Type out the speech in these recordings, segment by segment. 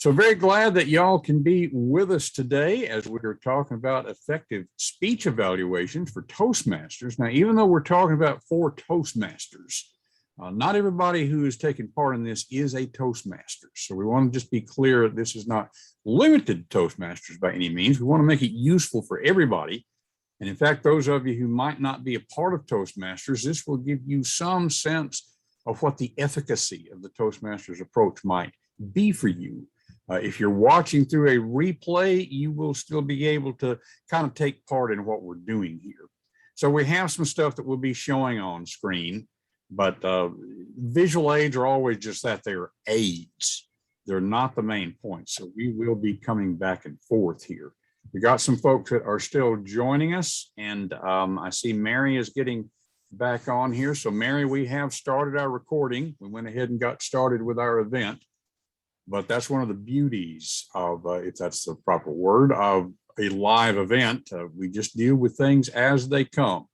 So very glad that y'all can be with us today as we're talking about effective speech evaluations for Toastmasters. Now, even though we're talking about for Toastmasters, not everybody who is taking part in this is a Toastmaster. So we want to just be clear, this is not limited to Toastmasters by any means. We want to make it useful for everybody. And in fact, those of you who might not be a part of Toastmasters, this will give you some sense of what the efficacy of the Toastmasters approach might be for you. If you're watching through a replay, you will still be able to kind of take part in what we're doing here. So we have some stuff that we'll be showing on screen, but visual aids are always just that. They're aids. They're not the main point. So we will be coming back and forth here. We got some folks that are still joining us, and I see Mary is getting back on here. So Mary, we have started our recording. We went ahead and got started with our event. But that's one of the beauties of, if that's the proper word, of a live event. We just deal with things as they come.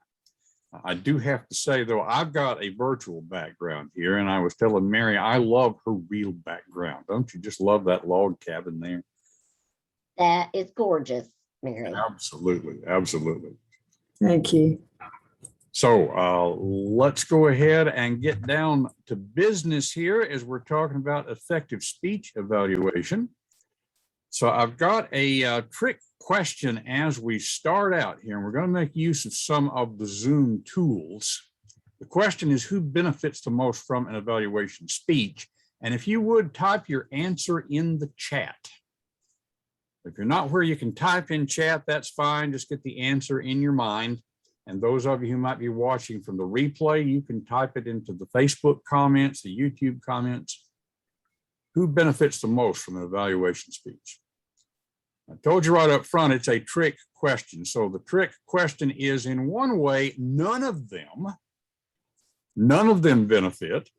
I do have to say, though, I've got a virtual background here, and I was telling Mary, I love her real background. Don't you just love that log cabin there? That is gorgeous, Mary. Absolutely, absolutely. Thank you. So let's go ahead and get down to business here as we're talking about effective speech evaluation. So I've got a trick question as we start out here, and we're going to make use of some of the Zoom tools. The question is, who benefits the most from an evaluation speech? And if you would, type your answer in the chat. If you're not where you can type in chat, that's fine. Just get the answer in your mind. And those of you who might be watching from the replay, you can type it into the Facebook comments, the YouTube comments. Who benefits the most from an evaluation speech? I told you right up front, it's a trick question. So the trick question is, in one way, none of them benefit,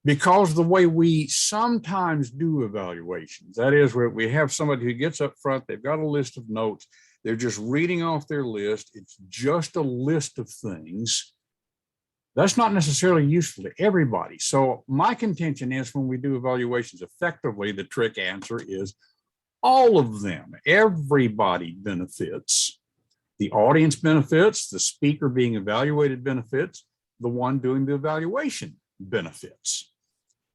because the way we sometimes do evaluations, that is, where we have somebody who gets up front, they've got a list of notes, they're just reading off their list. It's just a list of things. That's not necessarily useful to everybody. So my contention is, when we do evaluations effectively, the trick answer is all of them. Everybody benefits. The audience benefits, the speaker being evaluated benefits, the one doing the evaluation benefits.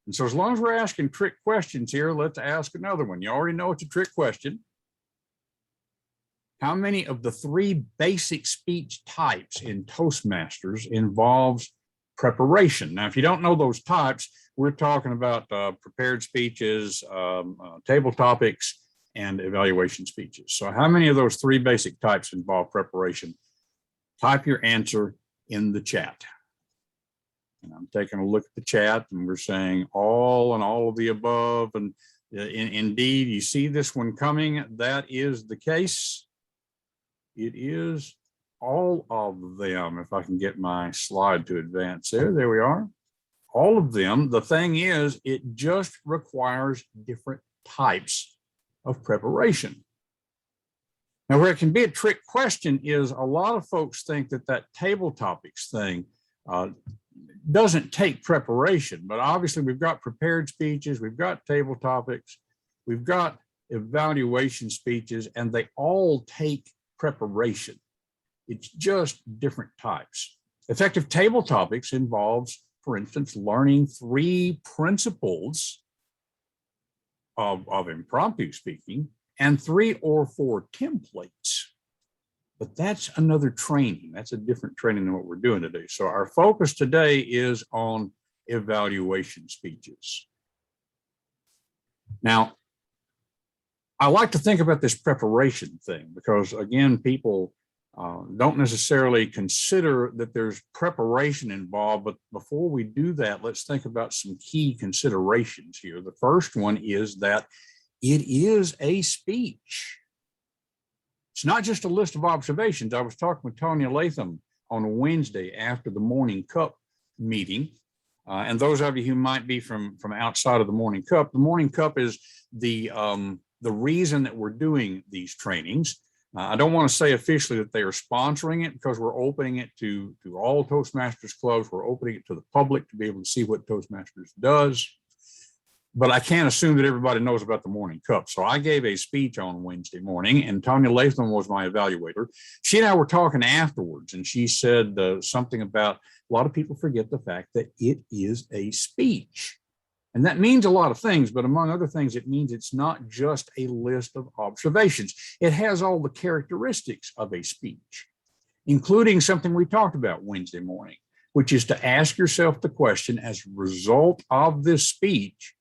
And so as long as we're asking trick questions here, let's ask another one. You already know it's a trick question. How many of the 3 basic speech types in Toastmasters involves preparation? Now, if you don't know those types, we're talking about prepared speeches, table topics, and evaluation speeches. So how many of those 3 basic types involve preparation? Type your answer in the chat. And I'm taking a look at the chat, and we're saying all and all of the above. And indeed, you see this one coming. That is the case. It is all of them. If I can get my slide to advance there we are. All of them. The thing is, it just requires different types of preparation. Now, where it can be a trick question is, a lot of folks think that table topics thing doesn't take preparation, but obviously we've got prepared speeches, we've got table topics, we've got evaluation speeches, and they all take preparation. It's just different types. Effective table topics involves, for instance, learning 3 principles of impromptu speaking and 3 or 4 templates. But that's another training. That's a different training than what we're doing today. So our focus today is on evaluation speeches. Now, I like to think about this preparation thing because, again, people don't necessarily consider that there's preparation involved. But before we do that, let's think about some key considerations here. The first one is that it is a speech. It's not just a list of observations. I was talking with Tanya Latham on Wednesday after the Morning Cup meeting. And those of you who might be from outside of the Morning Cup is the reason that we're doing these trainings. I don't want to say officially that they are sponsoring it, because we're opening it to all Toastmasters clubs. We're opening it to the public to be able to see what Toastmasters does. but I can't assume that everybody knows about the morning cup. So I gave a speech on Wednesday morning, and Tanya Latham was my evaluator. She and I were talking afterwards, and she said something about a lot of people forget the fact that it is a speech. And that means a lot of things, but among other things, it means it's not just a list of observations. It has all the characteristics of a speech, including something we talked about Wednesday morning, which is to ask yourself the question, as a result of this speech,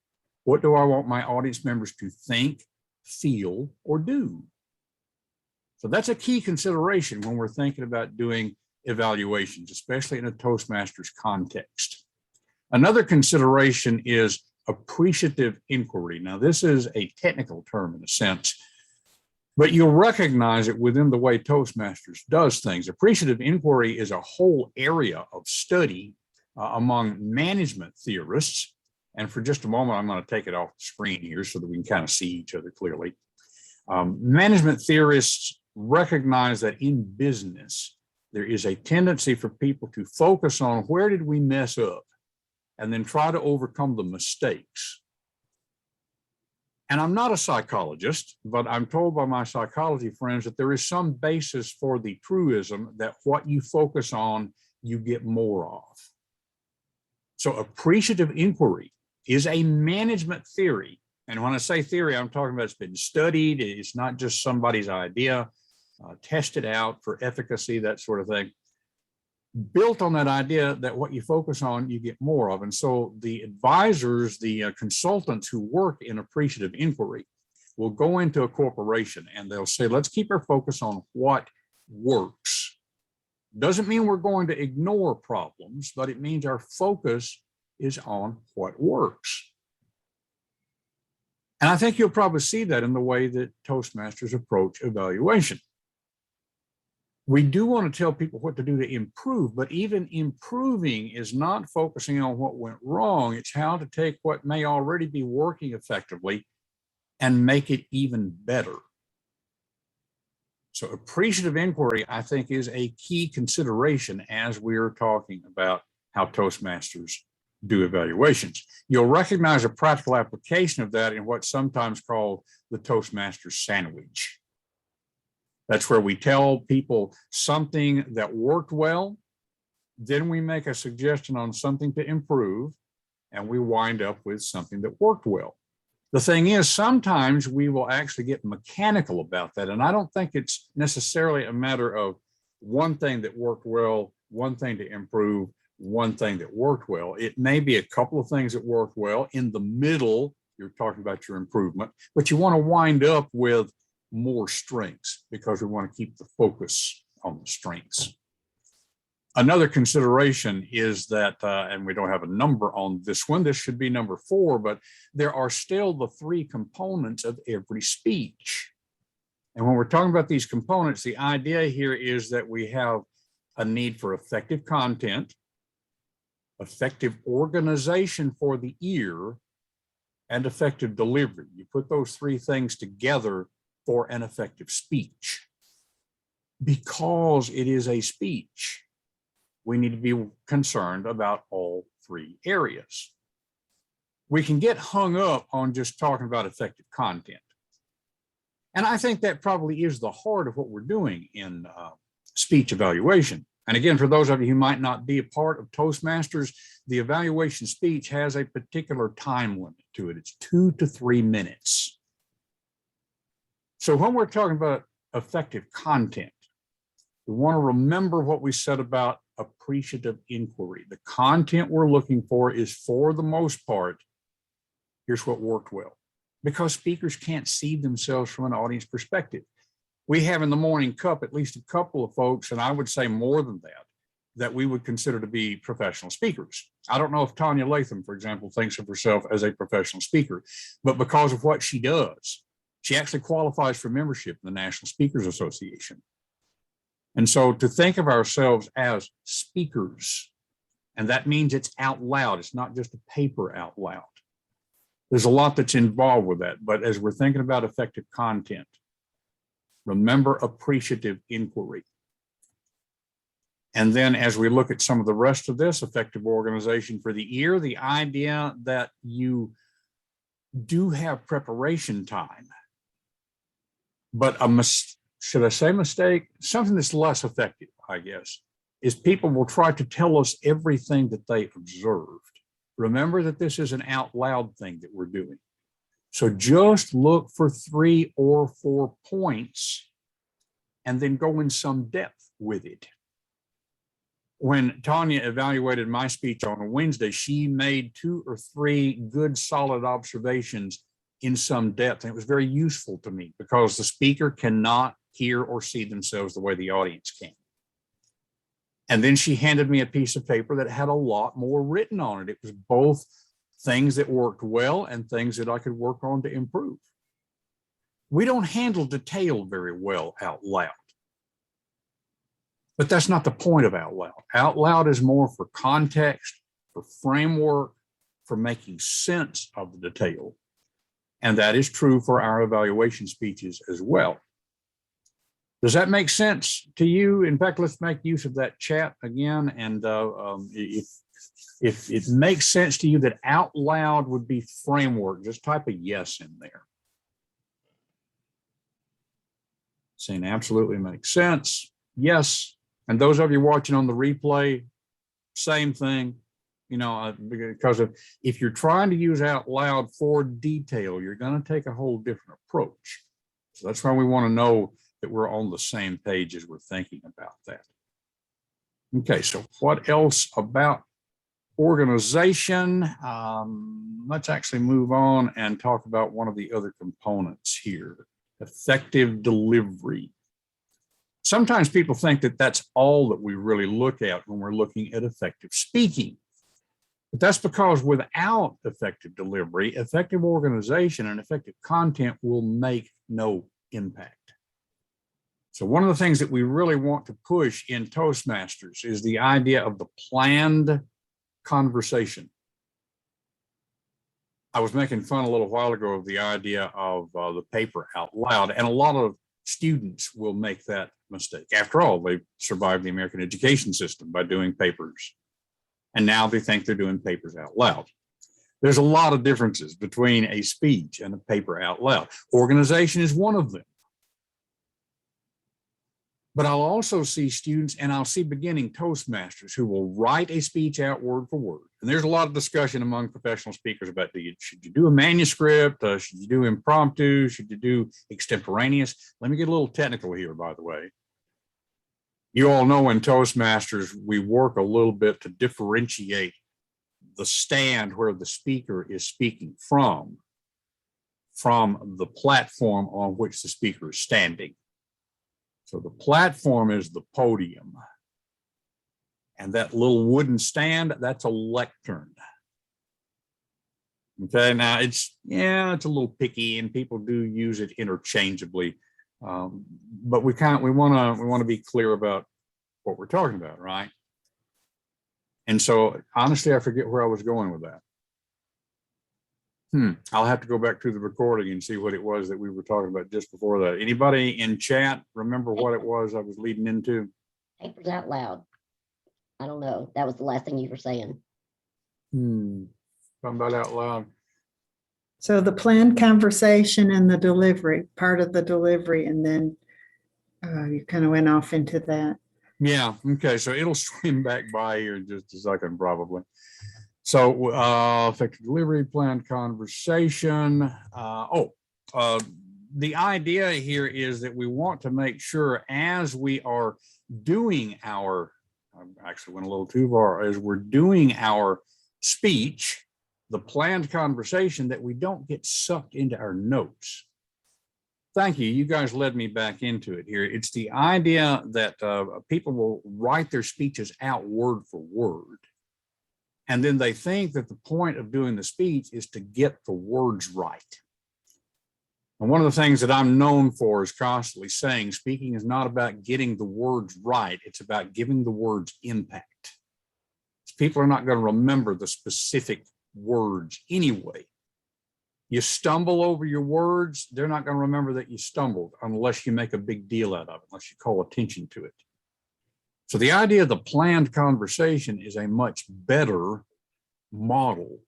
what do I want my audience members to think, feel, or do? So that's a key consideration when we're thinking about doing evaluations, especially in a Toastmasters context. Another consideration is appreciative inquiry. Now, this is a technical term in a sense, but you'll recognize it within the way Toastmasters does things. Appreciative inquiry is a whole area of study among management theorists. And for just a moment, I'm going to take it off the screen here so that we can kind of see each other clearly. Management theorists recognize that in business, there is a tendency for people to focus on where did we mess up, and then try to overcome the mistakes. And I'm not a psychologist, but I'm told by my psychology friends that there is some basis for the truism that what you focus on, you get more of. So appreciative inquiry is a management theory. And when I say theory, I'm talking about it's been studied. It's not just somebody's idea, tested out for efficacy, that sort of thing. Built on that idea that what you focus on, you get more of. And so the advisors, the consultants who work in appreciative inquiry will go into a corporation and they'll say, let's keep our focus on what works. Doesn't mean we're going to ignore problems, but it means our focus is on what works. And I think you'll probably see that in the way that Toastmasters approach evaluation. We do want to tell people what to do to improve, but even improving is not focusing on what went wrong. It's how to take what may already be working effectively and make it even better. So appreciative inquiry, I think, is a key consideration as we're talking about how Toastmasters do evaluations. You'll recognize a practical application of that in what's sometimes called the Toastmasters sandwich. That's where we tell people something that worked well, then we make a suggestion on something to improve, and we wind up with something that worked well. The thing is, sometimes we will actually get mechanical about that, and I don't think it's necessarily a matter of one thing that worked well, one thing to improve, one thing that worked well. It may be a couple of things that worked well. In the middle, you're talking about your improvement, but you want to wind up with more strengths because we want to keep the focus on the strengths. Another consideration is that, and we don't have a number on this one, this should be number 4, but there are still the 3 components of every speech. And when we're talking about these components, the idea here is that we have a need for effective content, effective organization for the ear, and effective delivery. You put those 3 things together for an effective speech. Because it is a speech, we need to be concerned about all 3 areas. We can get hung up on just talking about effective content. And I think that probably is the heart of what we're doing in speech evaluation. And again, for those of you who might not be a part of Toastmasters, the evaluation speech has a particular time limit to it. It's 2 to 3 minutes. So when we're talking about effective content, we want to remember what we said about appreciative inquiry. The content we're looking for is, for the most part, here's what worked well, because speakers can't see themselves from an audience perspective. We have in the morning cup at least a couple of folks, and I would say more than that, that we would consider to be professional speakers. I don't know if Tanya Latham, for example, thinks of herself as a professional speaker, but because of what she does, she actually qualifies for membership in the National Speakers Association. And so to think of ourselves as speakers, and that means it's out loud, it's not just a paper out loud. There's a lot that's involved with that, but as we're thinking about effective content, remember appreciative inquiry. And then as we look at some of the rest of this, effective organization for the ear, the idea that you do have preparation time. But should I say mistake? Something that's less effective, I guess, is people will try to tell us everything that they observed. Remember that this is an out loud thing that we're doing. So just look for 3 or 4 points and then go in some depth with it. When Tanya evaluated my speech on a Wednesday, she made 2 or 3 good, solid observations in some depth. And it was very useful to me because the speaker cannot hear or see themselves the way the audience can. And then she handed me a piece of paper that had a lot more written on it. It was both things that worked well and things that I could work on to improve. We don't handle detail very well out loud. But that's not the point of out loud. Out loud is more for context, for framework, for making sense of the detail. And that is true for our evaluation speeches as well. Does that make sense to you? In fact, let's make use of that chat again. And if it makes sense to you that out loud would be framework, just type a yes in there. Saying absolutely makes sense. Yes. And those of you watching on the replay, same thing. You know, because if you're trying to use out loud for detail, you're going to take a whole different approach. So that's why we want to know that we're on the same page as we're thinking about that. Okay, so what else about organization? Let's actually move on and talk about one of the other components here, effective delivery. Sometimes people think that that's all that we really look at when we're looking at effective speaking. But that's because without effective delivery, effective organization and effective content will make no impact. So one of the things that we really want to push in Toastmasters is the idea of the planned conversation. I was making fun a little while ago of the idea of the paper out loud, and a lot of students will make that mistake. After all, they survived the American education system by doing papers. And now they think they're doing papers out loud. There's a lot of differences between a speech and a paper out loud. Organization is one of them. But I'll also see students, and I'll see beginning Toastmasters who will write a speech out word for word. And there's a lot of discussion among professional speakers about should you do a manuscript? Should you do impromptu? Should you do extemporaneous? Let me get a little technical here, by the way. You all know in Toastmasters, we work a little bit to differentiate the stand where the speaker is speaking from the platform on which the speaker is standing. So the platform is the podium. And that little wooden stand, that's a lectern. Okay, now it's a little picky and people do use it interchangeably. But we want to be clear about what we're talking about, right? And so honestly, I forget where I was going with that. I'll have to go back to the recording and see what it was that we were talking about just before that. Anybody in chat remember what it was I was leading into? Papers out loud. I don't know. That was the last thing you were saying. Talking about out loud. So the planned conversation and the delivery, part of the delivery, and then you kind of went off into that. Yeah, okay, so it'll swim back by here in just a second, probably. So effective delivery, planned conversation. The idea here is that we want to make sure as we are doing our, I actually went a little too far, as we're doing our speech, the planned conversation, that we don't get sucked into our notes. Thank you. You guys led me back into it here. It's the idea that people will write their speeches out word for word. And then they think that the point of doing the speech is to get the words right. And one of the things that I'm known for is constantly saying speaking is not about getting the words right. It's about giving the words impact. People are not going to remember the specific words anyway. You stumble over your words, they're not going to remember that you stumbled unless you make a big deal out of it, unless you call attention to it. So the idea of the planned conversation is a much better model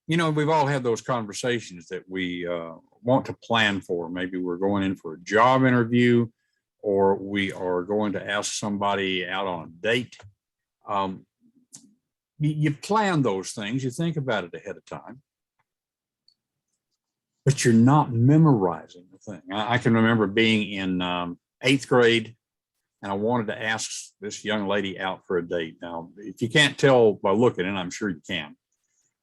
You know, we've all had those conversations that we want to plan for. Maybe we're going in for a job interview, or we are going to ask somebody out on a date. You plan those things, you think about it ahead of time, but you're not memorizing the thing. I can remember being in 8th grade, and I wanted to ask this young lady out for a date. Now, if you can't tell by looking, and I'm sure you can,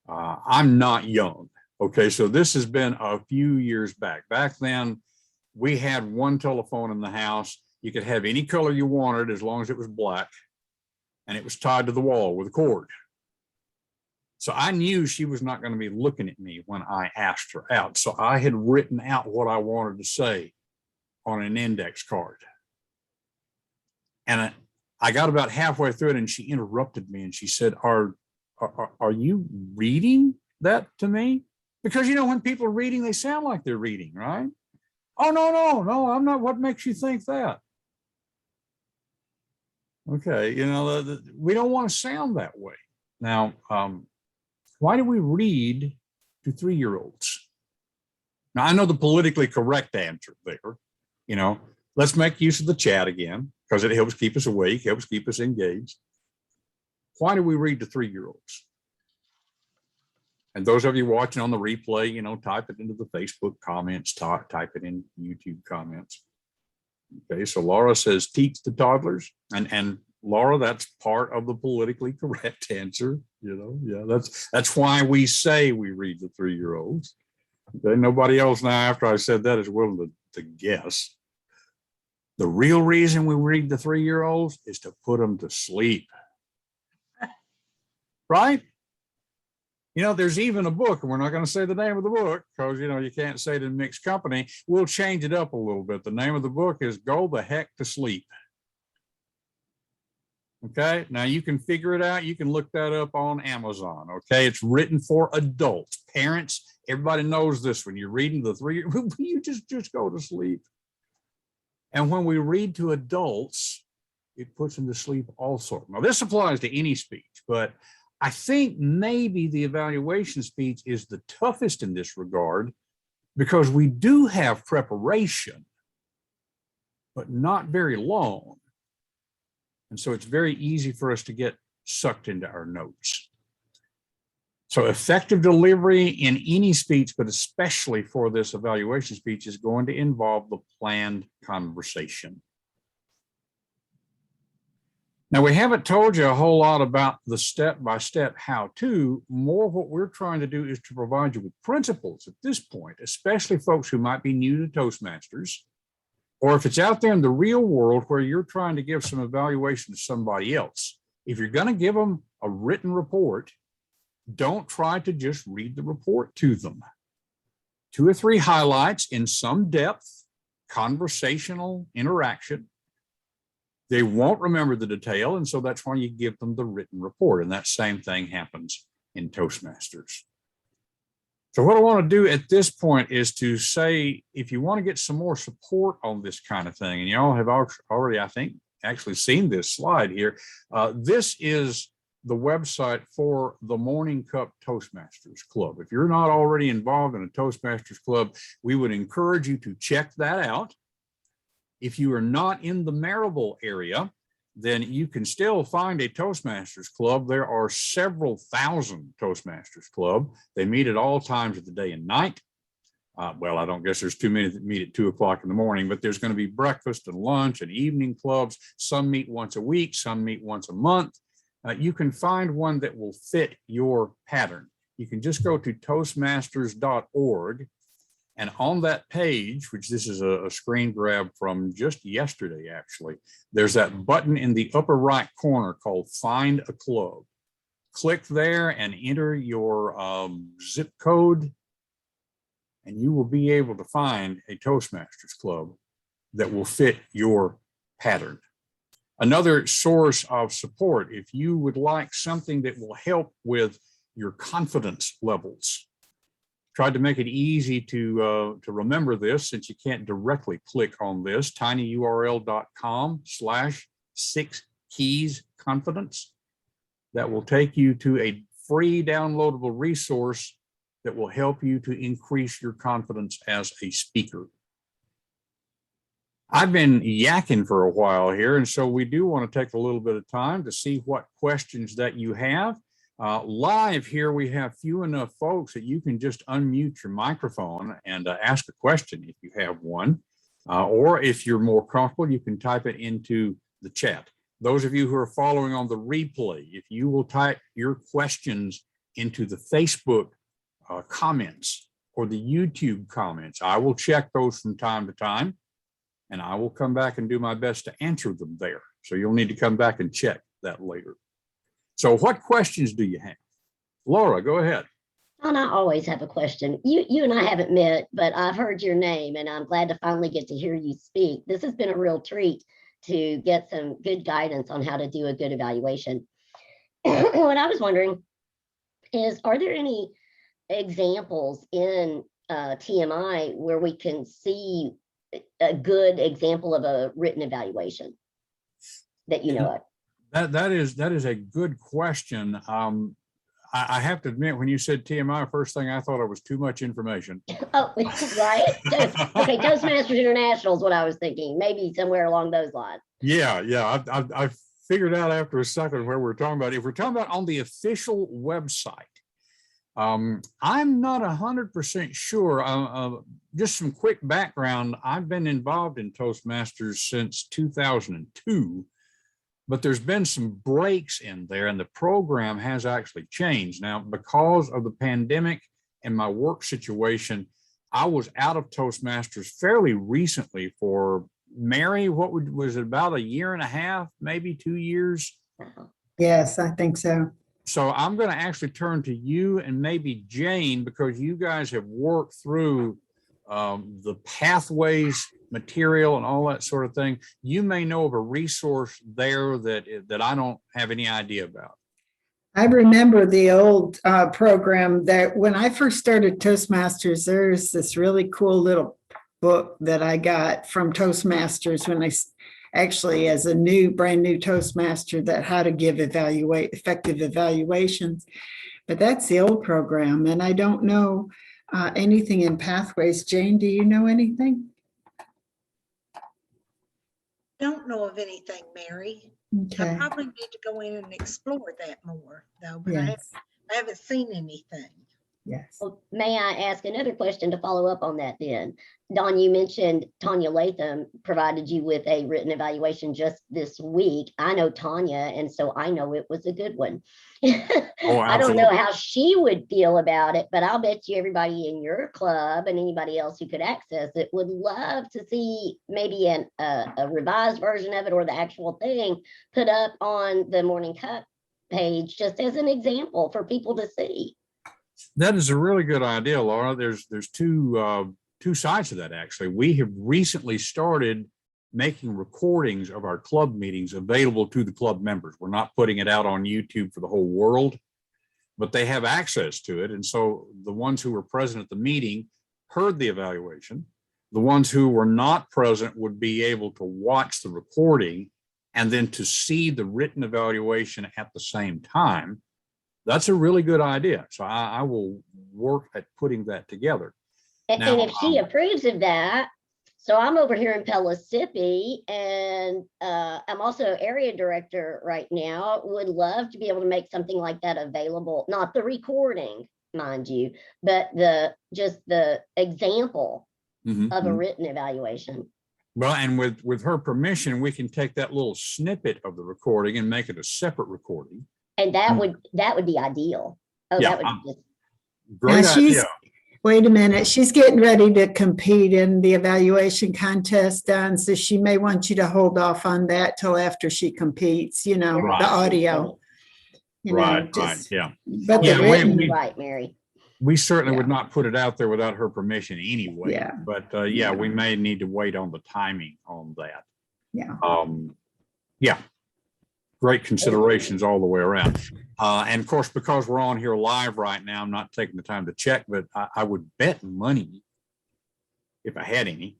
I'm not young. Okay, so this has been a few years back. Back then, we had one telephone in the house. You could have any color you wanted as long as it was black, and it was tied to the wall with a cord. So I knew she was not going to be looking at me when I asked her out. So I had written out what I wanted to say on an index card. And I got about halfway through it, and she interrupted me and she said, are you reading that to me? Because, you know, when people are reading, they sound like they're reading, right? Oh, no, I'm not. What makes you think that? Okay, you know, we don't want to sound that way. Now, why do we read to 3-year-olds? Now, I know the politically correct answer there. You know, let's make use of the chat again, because it helps keep us awake, helps keep us engaged. Why do we read to 3-year-olds? And those of you watching on the replay, you know, type it into the Facebook comments, type it in YouTube comments. Okay, so Laura says teach the toddlers, and Laura, that's part of the politically correct answer. You know, yeah, that's why we say we read the 3-year-olds. Okay, nobody else now after I said that is willing to guess. The real reason we read the 3-year-olds is to put them to sleep, right? You know, there's even a book, and we're not going to say the name of the book because, you know, you can't say it in mixed company. We'll change it up a little bit. The name of the book is Go the Heck to Sleep. Okay, now you can figure it out. You can look that up on Amazon. Okay, it's written for adults, parents. Everybody knows this. When you're reading the 3-year, you just go to sleep. And when we read to adults, it puts them to sleep also. Now, this applies to any speech, but I think maybe the evaluation speech is the toughest in this regard because we do have preparation, but not very long. And so it's very easy for us to get sucked into our notes. So effective delivery in any speech, but especially for this evaluation speech, is going to involve the planned conversation. Now, we haven't told you a whole lot about the step-by-step how-to. More what we're trying to do is to provide you with principles at this point, especially folks who might be new to Toastmasters, or if it's out there in the real world where you're trying to give some evaluation to somebody else. If you're going to give them a written report, don't try to just read the report to them. 2 or 3 highlights in some depth, conversational interaction. They won't remember the detail, and so that's why you give them the written report, and that same thing happens in Toastmasters. So what I want to do at this point is to say, if you want to get some more support on this kind of thing, and you all have already, I think, actually seen this slide here, this is the website for the Morning Cup Toastmasters Club. If you're not already involved in a Toastmasters Club, we would encourage you to check that out. If you are not in the Maryville area, then you can still find a Toastmasters Club. There are several thousand Toastmasters Club. They meet at all times of the day and night. Well, I don't guess there's too many that meet at 2 o'clock in the morning, but there's going to be breakfast and lunch and evening clubs. Some meet once a week, some meet once a month. You can find one that will fit your pattern. You can just go to toastmasters.org. And on that page, which this is a screen grab from just yesterday, actually, there's that button in the upper right corner called Find a Club. Click there and enter your zip code, and you will be able to find a Toastmasters Club that will fit your pattern. Another source of support, if you would like something that will help with your confidence levels. Tried to make it easy to remember this since you can't directly click on this, tinyurl.com/6keysconfidence. That will take you to a free downloadable resource that will help you to increase your confidence as a speaker. I've been yakking for a while here, and so we do want to take a little bit of time to see what questions that you have. Live here, we have few enough folks that you can just unmute your microphone and ask a question if you have one. Or if you're more comfortable, you can type it into the chat. Those of you who are following on the replay, if you will type your questions into the Facebook comments or the YouTube comments, I will check those from time to time, and I will come back and do my best to answer them there. So you'll need to come back and check that later. So what questions do you have? Laura, go ahead. And I always have a question. You and I haven't met, but I've heard your name, and I'm glad to finally get to hear you speak. This has been a real treat to get some good guidance on how to do a good evaluation. What I was wondering is, are there any examples in TMI where we can see a good example of a written evaluation that you know of? That is a good question. I have to admit, when you said TMI, first thing I thought it was too much information. Oh, right. Okay, Toastmasters International is what I was thinking. Maybe somewhere along those lines. Yeah. I figured out after a second where we're talking about. If we're talking about on the official website, I'm not 100% sure. Just some quick background. I've been involved in Toastmasters since 2002, but there's been some breaks in there, and the program has actually changed. Now, because of the pandemic and my work situation, I was out of Toastmasters fairly recently for, Mary, was it about a year and a half, maybe 2 years? Yes, I think so. So I'm going to actually turn to you and maybe Jane, because you guys have worked through the pathways material and all that sort of thing. You may know of a resource there that I don't have any idea about. I remember the old program that when I first started Toastmasters, there's this really cool little book that I got from Toastmasters when I actually, as a brand new Toastmaster, that how to give effective evaluations. But that's the old program, and I don't know anything in Pathways. Jane, do you know anything? Don't know of anything, Mary. Okay. I probably need to go in and explore that more, though, but Yes. I haven't seen anything. Yes. Well, may I ask another question to follow up on that then? Don, you mentioned Tanya Latham provided you with a written evaluation just this week. I know Tanya, and so I know it was a good one. I don't know how she would feel about it, but I'll bet you everybody in your club and anybody else who could access it would love to see maybe a revised version of it or the actual thing put up on the Morning Cup page, just as an example for people to see. That is a really good idea, Laura. There's two sides to that, actually. We have recently started making recordings of our club meetings available to the club members. We're not putting it out on YouTube for the whole world, but they have access to it. And so the ones who were present at the meeting heard the evaluation. The ones who were not present would be able to watch the recording and then to see the written evaluation at the same time. That's a really good idea. So I will work at putting that together. And if she approves of that, so I'm over here in Pellissippi, and I'm also area director right now, would love to be able to make something like that available, not the recording, mind you, but just the example of a written evaluation. Well, and with her permission, we can take that little snippet of the recording and make it a separate recording. And that would be ideal. Oh, yeah, that would be just great idea. Wait a minute, she's getting ready to compete in the evaluation contest, Don, so she may want you to hold off on that till after she competes, you know, Right. the audio. Right, yeah. But Yeah, the written, right, Mary. We certainly would not put it out there without her permission anyway. Yeah. But yeah, we may need to wait on the timing on that. yeah. Yeah. Great considerations all the way around. And of course, because we're on here live right now, I'm not taking the time to check, but I would bet money, if I had any,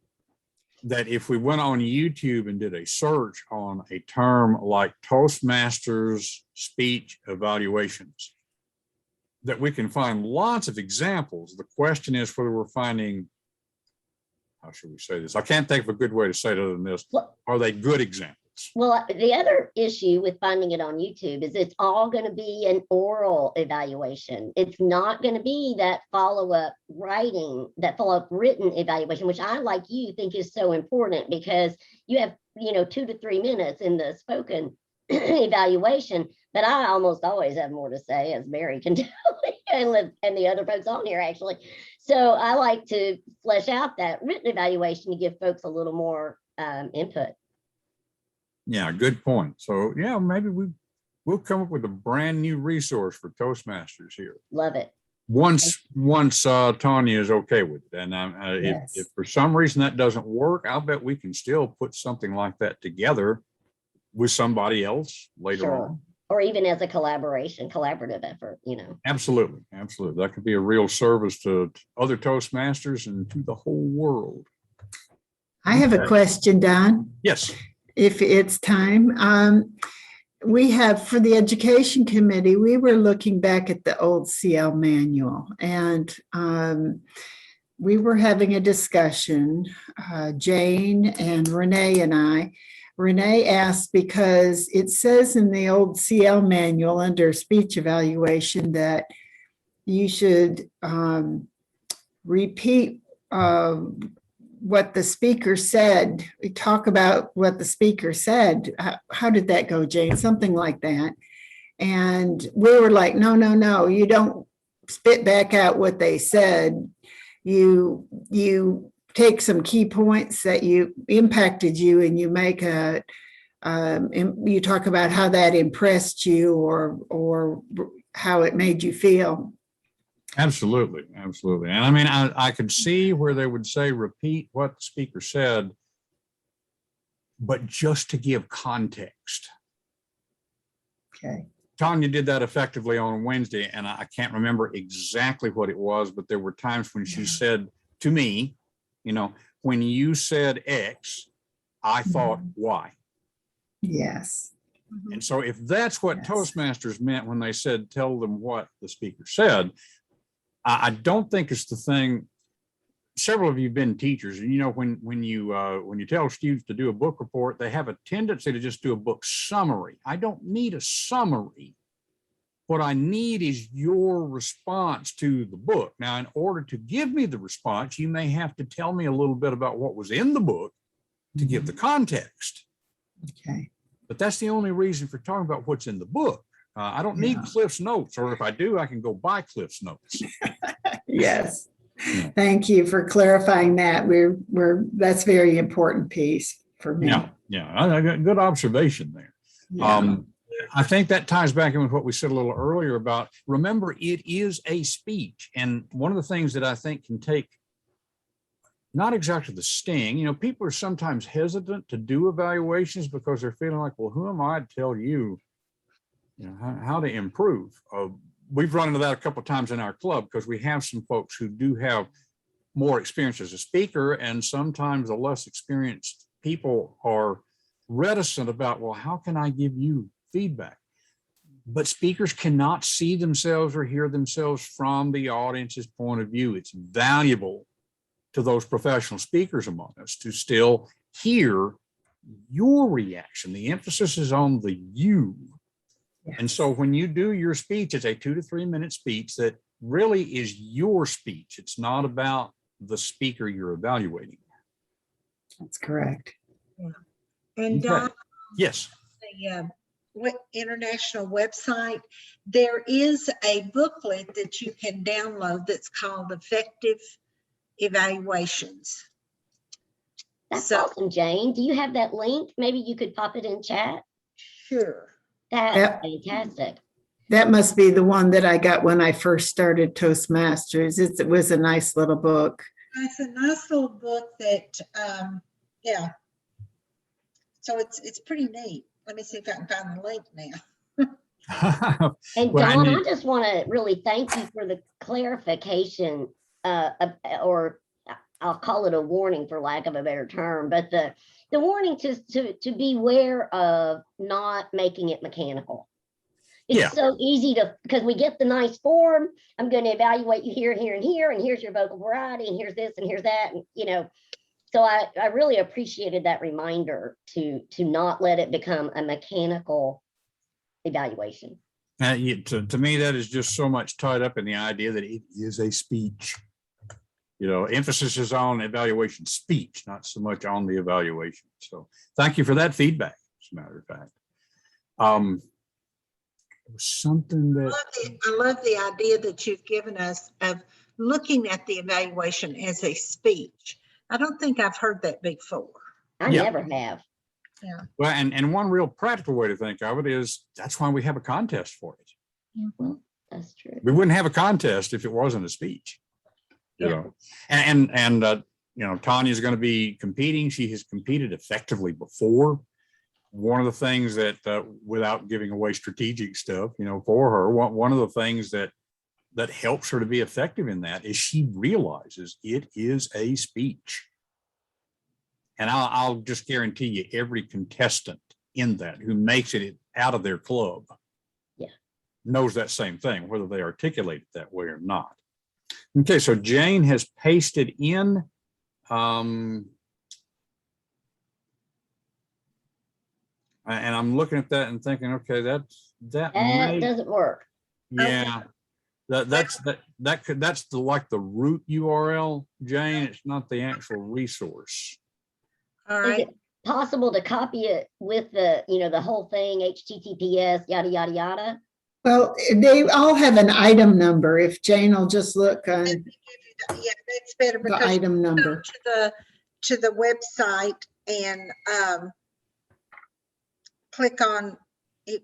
that if we went on YouTube and did a search on a term like Toastmasters speech evaluations, that we can find lots of examples. The question is whether we're finding, how should we say this? I can't think of a good way to say it other than this. Well, Are they good examples? well, the other issue with finding it on YouTube is it's all going to be an oral evaluation. It's not going to be that follow-up written evaluation, which I, like you, think is so important because you have, 2 to 3 minutes in the spoken evaluation, but I almost always have more to say, as Mary can tell, and the other folks on here actually. So I like to flesh out that written evaluation to give folks a little more input. Yeah, good point. So yeah, maybe we'll come up with a brand new resource for Toastmasters here. Love it. Once Tanya is okay with it. And Yes. if for some reason that doesn't work, I'll bet we can still put something like that together with somebody else later Sure. on. Or even as a collaborative effort, Absolutely. Absolutely. That could be a real service to other Toastmasters and to the whole world. I have a Okay. question, Don, Yes. if it's time. We have, for the education committee, we were looking back at the old CL manual, and we were having a discussion, Jane and Renee and I. Renee asked, because it says in the old CL manual under speech evaluation that you should repeat what the speaker said. We talk about what the speaker said. How did that go, Jane? Something like that. And we were like, no, you don't spit back out what they said. You take some key points that impacted you, and you make you talk about how that impressed you or how it made you feel. Absolutely. Absolutely. And I mean, I could see where they would say, repeat what the speaker said, but just to give context. Okay. Tanya did that effectively on Wednesday, and I can't remember exactly what it was, but there were times when she said to me, when you said X, I thought Y. Yes. And so if that's what Yes. Toastmasters meant when they said, tell them what the speaker said, I don't think it's the thing. Several of you have been teachers, and when you tell students to do a book report, they have a tendency to just do a book summary. I don't need a summary. What I need is your response to the book. Now, in order to give me the response, you may have to tell me a little bit about what was in the book to give the context. Okay. But that's the only reason for talking about what's in the book. I don't need Cliff's notes, or if I do, I can go buy Cliff's notes. Yes. Thank you for clarifying that. That's a very important piece for me. Yeah, good observation there. Yeah. I think that ties back in with what we said a little earlier about, remember, it is a speech. And one of the things that I think can take, not exactly the sting, people are sometimes hesitant to do evaluations because they're feeling like, well, who am I to tell you, how to improve? We've run into that a couple of times in our club because we have some folks who do have more experience as a speaker, and sometimes the less experienced people are reticent about, well, how can I give you feedback? But speakers cannot see themselves or hear themselves from the audience's point of view. It's valuable to those professional speakers among us to still hear your reaction. The emphasis is on the you. Yes. And so when you do your speech, it's a 2 to 3 minute speech that really is your speech. It's not about the speaker you're evaluating. That's correct. And Okay. Yes. the international website, there is a booklet that you can download that's called Effective Evaluations. That's So- awesome, Jane. Do you have that link? Maybe you could pop it in chat. Sure. That's Yep. fantastic. That must be the one that I got when I first started Toastmasters. It was a nice little book. It's a nice little book that, so it's pretty neat. Let me see if I can find the link now. And Well, Dawn, and I just want to really thank you for the clarification, or I'll call it a warning for lack of a better term, but the warning to beware of not making it mechanical. Yeah. It's so easy to, because we get the nice form, I'm going to evaluate you here, here, and here, and here's your vocal variety, and here's this, and here's that, and so I really appreciated that reminder to not let it become a mechanical evaluation. To me, that is just so much tied up in the idea that it is a speech. Emphasis is on evaluation speech, not so much on the evaluation. So thank you for that feedback, as a matter of fact. It was something that I love the idea that you've given us of looking at the evaluation as a speech. I don't think I've heard that before. I Yeah. never have. Yeah. well, and one real practical way to think of it is that's why we have a contest for it. Mhm. That's true. We wouldn't have a contest if it wasn't a speech. And Tanya's going to be competing. She has competed effectively before. One of the things that, without giving away strategic stuff, for her, one of the things that helps her to be effective in that is she realizes it is a speech. And I'll just guarantee you every contestant in that who makes it out of their club knows that same thing, whether they articulate it that way or not. Okay, so Jane has pasted in and I'm looking at that and thinking, okay, that might, doesn't work. yeah, that's like the root URL, Jane. It's not the actual resource. All Is right. it possible to copy it with the whole thing, HTTPS, yada, yada, yada? Well, they all have an item number. If Jane will just look on Yeah, that's better the because item you go number. to the website and click on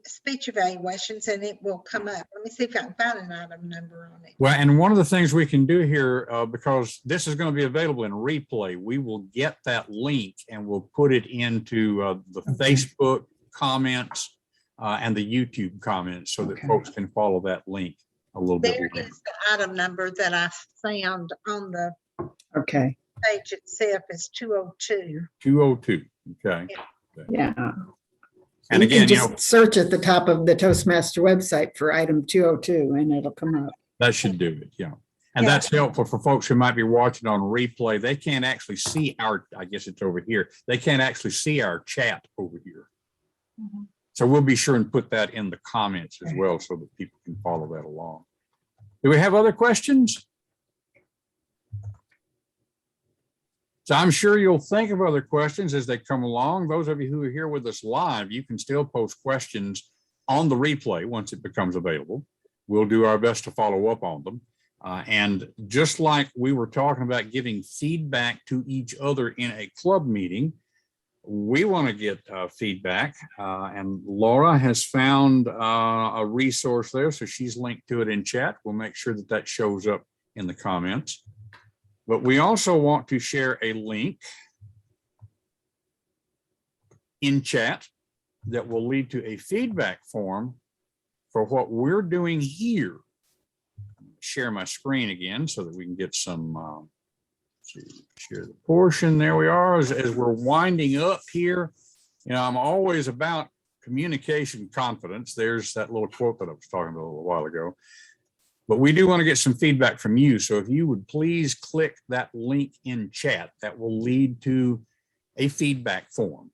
speech evaluations and it will come up. Let me see if I can find an item number on it. Well, and one of the things we can do here, because this is going to be available in replay, we will get that link and we'll put it into the Facebook comments and the YouTube comments so that folks can follow that link a little bit. There is the item number that I found on the Okay, page itself is 202. 202. Okay. yeah. And You can again, just search at the top of the Toastmaster website for item 202 and it'll come up. that should do it. Yeah. And Yeah. that's helpful for folks who might be watching on replay. They can't actually see I guess it's over here. They can't actually see our chat over here. Mhm. So we'll be sure and put that in the comments as well so that people can follow that along. Do we have other questions? So I'm sure you'll think of other questions as they come along. Those of you who are here with us live, you can still post questions on the replay once it becomes available. We'll do our best to follow up on them. And just like we were talking about giving feedback to each other in a club meeting, we want to get feedback. And Laura has found a resource there, so she's linked to it in chat. We'll make sure that that shows up in the comments. But we also want to share a link in chat that will lead to a feedback form for what we're doing here. Share my screen again so that we can get some, share the portion. There we are. As we're winding up here, I'm always about communication confidence. There's that little quote that I was talking about a little while ago. But we do want to get some feedback from you. So if you would please click that link in chat, that will lead to a feedback form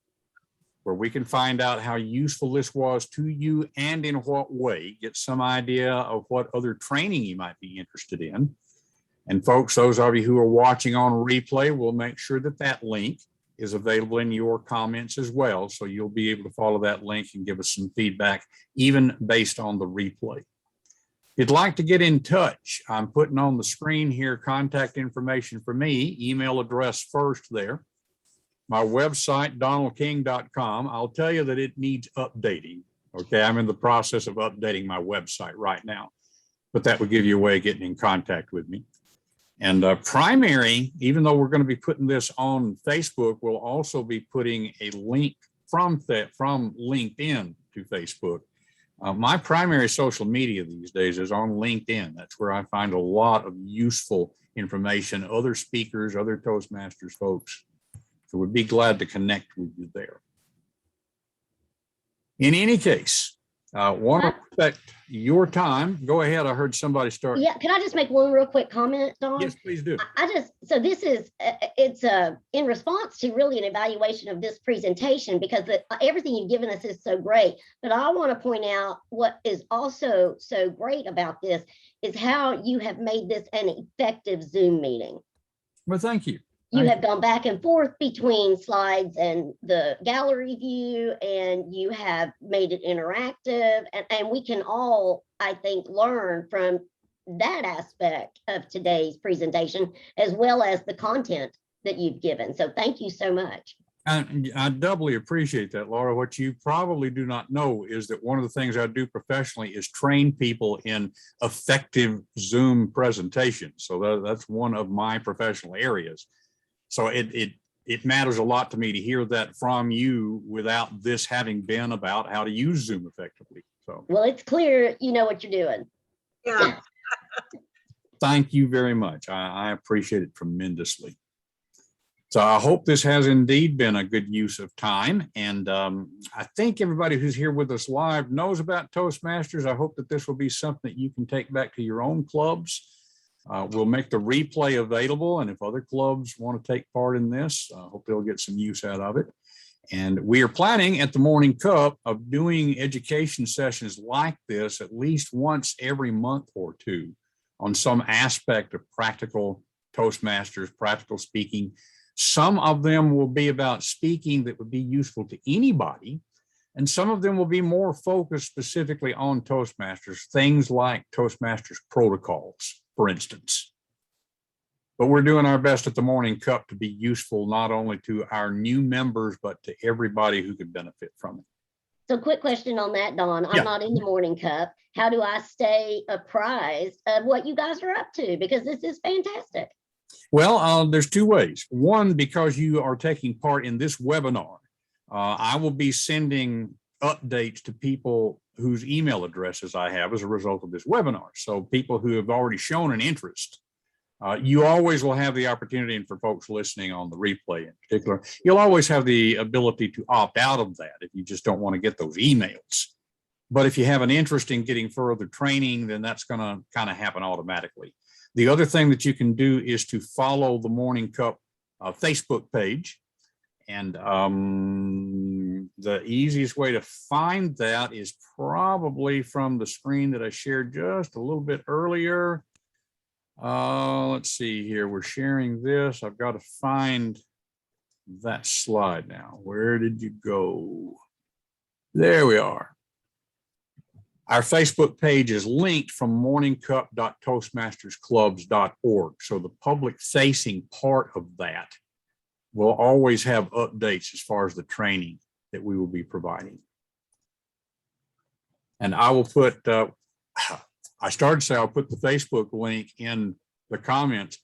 where we can find out how useful this was to you and in what way, get some idea of what other training you might be interested in. And folks, those of you who are watching on replay, we'll make sure that that link is available in your comments as well. So you'll be able to follow that link and give us some feedback, even based on the replay. If you'd like to get in touch, I'm putting on the screen here contact information for me, email address first there. My website, donaldking.com. I'll tell you that it needs updating. Okay, I'm in the process of updating my website right now, but that would give you a way of getting in contact with me. And primary, even though we're going to be putting this on Facebook, we'll also be putting a link from LinkedIn to Facebook. My primary social media these days is on LinkedIn. That's where I find a lot of useful information, other speakers, other Toastmasters folks. So we'd be glad to connect with you there. In any case, Want to respect your time. Go ahead. I heard somebody start. Yeah, can I just make one real quick comment, Dawn? Yes, please do. So this is, it's in response to really an evaluation of this presentation, because everything you've given us is so great. But I want to point out what is also so great about this is how you have made this an effective Zoom meeting. Well, thank you. You have gone back and forth between slides and the gallery view, and you have made it interactive, and we can all, I think, learn from that aspect of today's presentation, as well as the content that you've given. So thank you so much. I doubly appreciate that, Laura. What you probably do not know is that one of the things I do professionally is train people in effective Zoom presentations. So that's one of my professional areas. So it matters a lot to me to hear that from you without this having been about how to use Zoom effectively. So, well, it's clear you know what you're doing. Yeah. thank you very much. I appreciate it tremendously. So I hope this has indeed been a good use of time. And I think everybody who's here with us live knows about Toastmasters. I hope that this will be something that you can take back to your own clubs. We'll make the replay available, and if other clubs want to take part in this, I hope they'll get some use out of it. And we are planning at the Morning Cup of doing education sessions like this at least once every month or two on some aspect of practical Toastmasters, practical speaking. Some of them will be about speaking that would be useful to anybody, and some of them will be more focused specifically on Toastmasters, things like Toastmasters protocols, for instance. But we're doing our best at the Morning Cup to be useful not only to our new members, but to everybody who could benefit from it. So quick question on that, Dawn. I'm Yeah. not in the Morning Cup. How do I stay apprised of what you guys are up to? Because this is fantastic. Well, there's two ways. One, because you are taking part in this webinar, I will be sending updates to people whose email addresses I have as a result of this webinar. So people who have already shown an interest, you always will have the opportunity, and for folks listening on the replay in particular, you'll always have the ability to opt out of that if you just don't want to get those emails. But if you have an interest in getting further training, then that's going to kind of happen automatically. The other thing that you can do is to follow the Morning Cup Facebook page. And the easiest way to find that is probably from the screen that I shared just a little bit earlier. Let's see here. We're sharing this. I've got to find that slide now. Where did you go? There we are. Our Facebook page is linked from morningcup.toastmastersclubs.org. So the public facing part of that will always have updates as far as the training that we will be providing. And I will put, I started to say I'll put the Facebook link in the comments,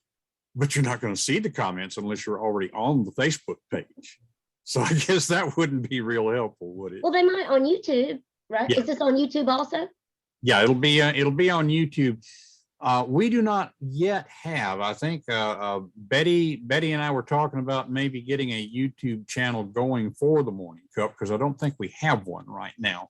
but you're not going to see the comments unless you're already on the Facebook page. So I guess that wouldn't be real helpful, would it? Well, they might on YouTube, right? Yeah. Is this on YouTube also? Yeah, it'll be on YouTube. We do not yet have, I think Betty and I were talking about maybe getting a YouTube channel going for the Morning Cup, because I don't think we have one right now.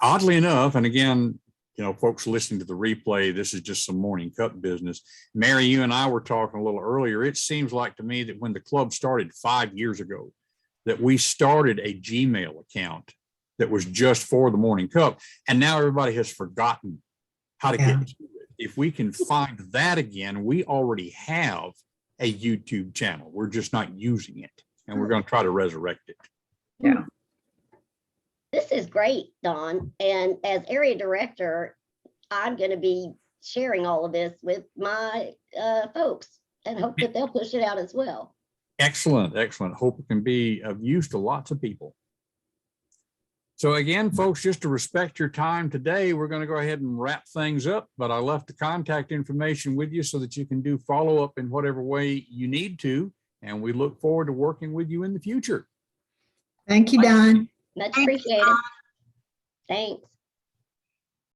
Oddly enough, and again, you know, folks listening to the replay, this is just some Morning Cup business. Mary, you and I were talking a little earlier. It seems like to me that when the club started 5 years ago, that we started a Gmail account that was just for the Morning Cup, and now everybody has forgotten how to get to it. If we can find that again, we already have a YouTube channel. We're just not using it, and we're going to try to resurrect it. Yeah. This is great, Dawn. And as area director, I'm going to be sharing all of this with my folks and hope that they'll push it out as well. Excellent, excellent. Hope it can be of use to lots of people. So again, folks, just to respect your time today, we're going to go ahead and wrap things up, but I left the contact information with you so that you can do follow-up in whatever way you need to, and we look forward to working with you in the future. Thank you, Don. Much Thanks, appreciated. Dawn. Thanks.